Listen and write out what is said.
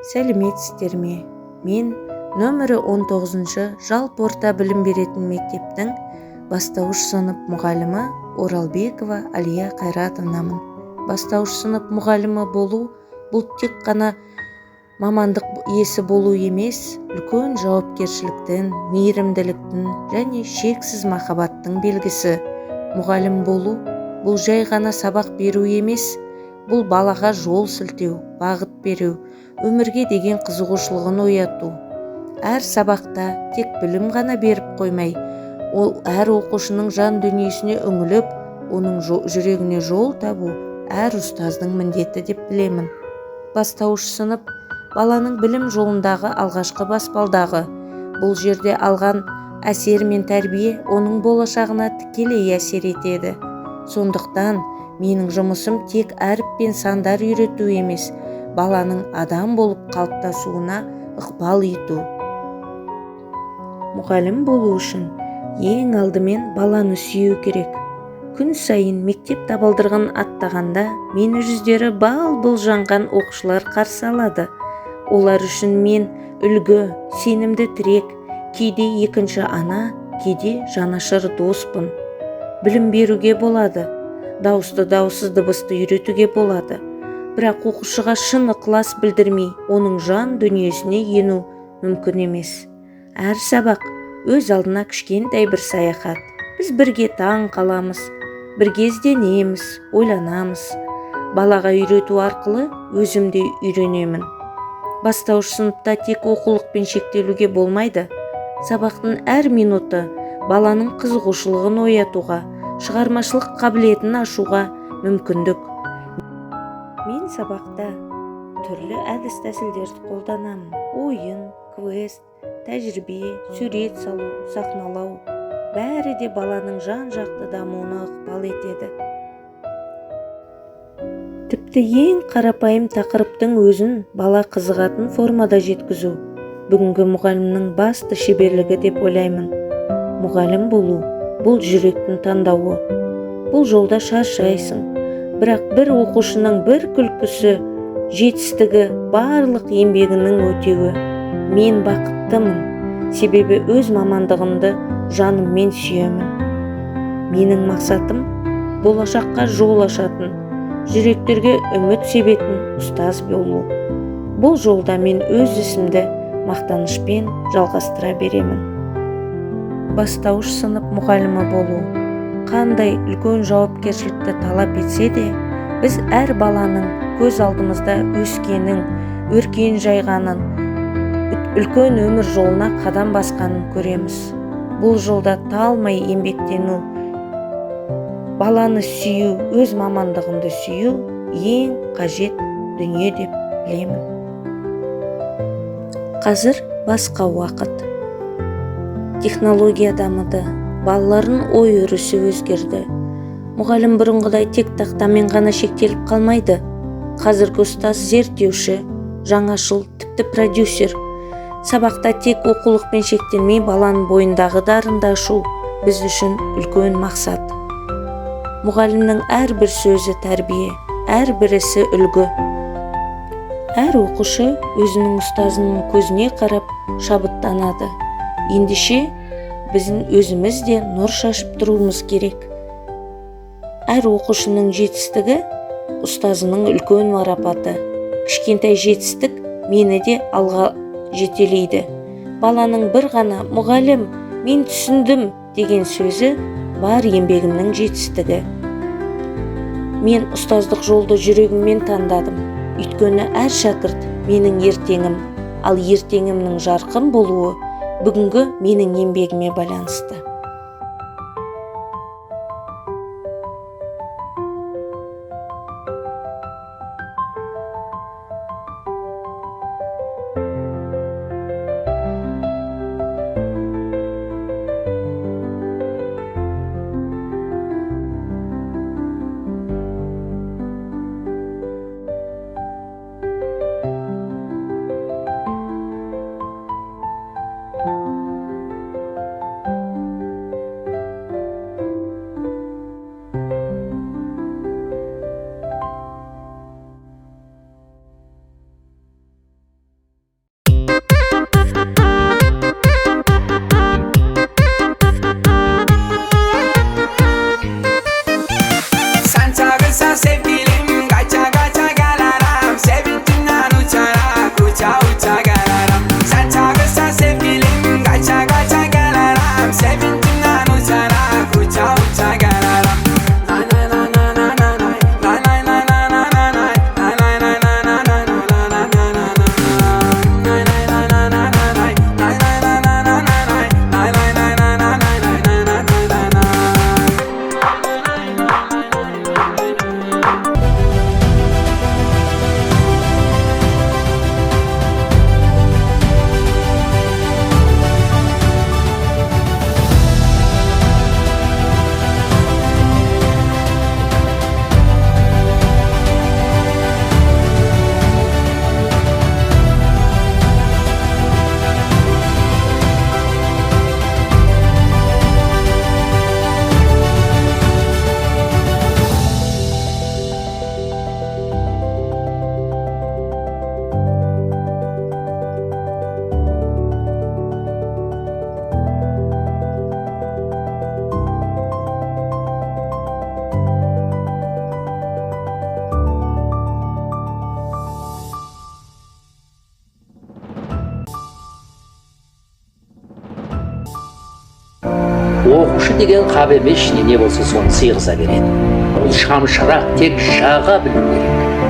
Сәлеметсіздер ме? Мен нөмірі 19-шы жалпы орта білім беретін мектептің бастауыш сынып мұғалімі Оралбекова Алия Қайратовнамын. Бастауыш сынып мұғалімі болу бұл тек қана мамандық иесі болу емес, үлкен жауапкершіліктің, мейірімділіктің және шексіз махаббаттың белгісі. Мұғалім болу бұл жай ғана сабақ беру емес, бұл балаға жол сілтеу, бағыт беру, өмірге деген қызығушылығын ояту. Әр сабақта тек білім ғана беріп қоймай, ол әр оқушының жан дүниесіне үңіліп, оның жүрегіне жол табу әр ұстаздың міндеті деп білемін. Бастауыш сынып баланың білім жолындағы алғашқы баспалдағы. Бұл жерде алған әсер мен тәрбие оның болашағына тікелей әсер етеді. Сондықтан менің жұмысым тек әріп пен сандар үйрету емес, баланың адам болып қалыптасуына ықпал ету. Мұғалім болу үшін ең алдымен баланы сүю керек. Күн сайын мектеп табалдырығын аттағанда мені жүздері бал-бұл жанған оқушылар қарсы алады. Олар үшін мен үлгі, сенімді тірек, кейде екінші ана, кейде жанашыр доспын. Білім беруге болады, дауысты дауыссыз дыбысты үйретуге болады. Бірақ оқушыға шын ықылас білдірмей, оның жан дүниесіне ену мүмкін емес. Әр сабақ өз алдына кішкентай бір саяхат. Біз бірге таң қаламыз, бірге ізденеміз, ойланамыз. Балаға үйрету арқылы өзім де үйренемін. Бастауыш сыныпта тек оқулықпен шектелуге болмайды. Сабақтың әр минуты баланың қызығушылығын оятуға, шығармашылық қабілетін ашуға мүмкіндік. Мен сабақта түрлі әдіс-тәсілдерді қолданамын. Ойын, квест, тәжірибе, сурет салу, сахналау. Бәрі де баланың жан-жақты дамуына ықпал етеді. Тіпті ең қарапайым тақырыптың өзін бала қызығатын формада жеткізу бүгінгі мұғалімнің басты шеберлігі деп ойлаймын. Мұғалім болу бұл жүректің таңдауы. Бұл жолда шаршайсың, бірақ бір оқушының бір күлкісі, жетістігі барлық еңбегінің өтеуі. Мен бақыттымын, себебі өз мамандығымды жаныммен сүйемін. Менің мақсатым болашаққа жол ашатын, жүректерге үміт себетін ұстаз болу. Бұл жолда мен өз ісімді мақтанышпен жалғастыра беремін. Бастауыш сынып мұғалімі болу қандай үлкен жауапкершілікті талап етсе де, біз әр баланың көз алдымызда өскенін, өркен жайғанын, үлкен өмір жолына қадам басқанын көреміз. Бұл жолда талмай еңбектену, баланы сүю, өз мамандығымды сүю ең қажет дүние деп білемін. Қазір басқа уақыт. Технология дамыды, балалардың ой өрісі өзгерді. Мұғалім бұрынғыдай тек тақтамен ғана шектеліп қалмайды. Қазіргі ұстаз зерттеуші, жаңашыл, тіпті продюсер. Сабақта тек оқулықпен шектелмей баланың бойындағы дарынды ашу біз үшін үлкен мақсат. Мұғалімнің әрбір сөзі тәрбие, әрбір ісі үлгі. Әр оқушы өзінің ұстазының көзіне қарап шабыттанады. Ендеше біздің өзіміз де нұр шашып тұруымыз керек. Әр оқушының жетістігі ұстазының үлкен марапаты. Кішкентай жетістік мені де алға жетелейді. Баланың бір ғана «Мұғалім, мен түсіндім» деген сөзі бар еңбегімнің жетістігі. Мен ұстаздық жолды жүрегіммен таңдадым. Өйткені әр шәкірт менің ертеңім, ал ертеңімнің жарқын болуы бүгінгі менің еңбегіме байланысты. оқушы деген қап емес, ішіне не болса соны сыйғыза береді. Ол шамшырақ тек жаға білу керек.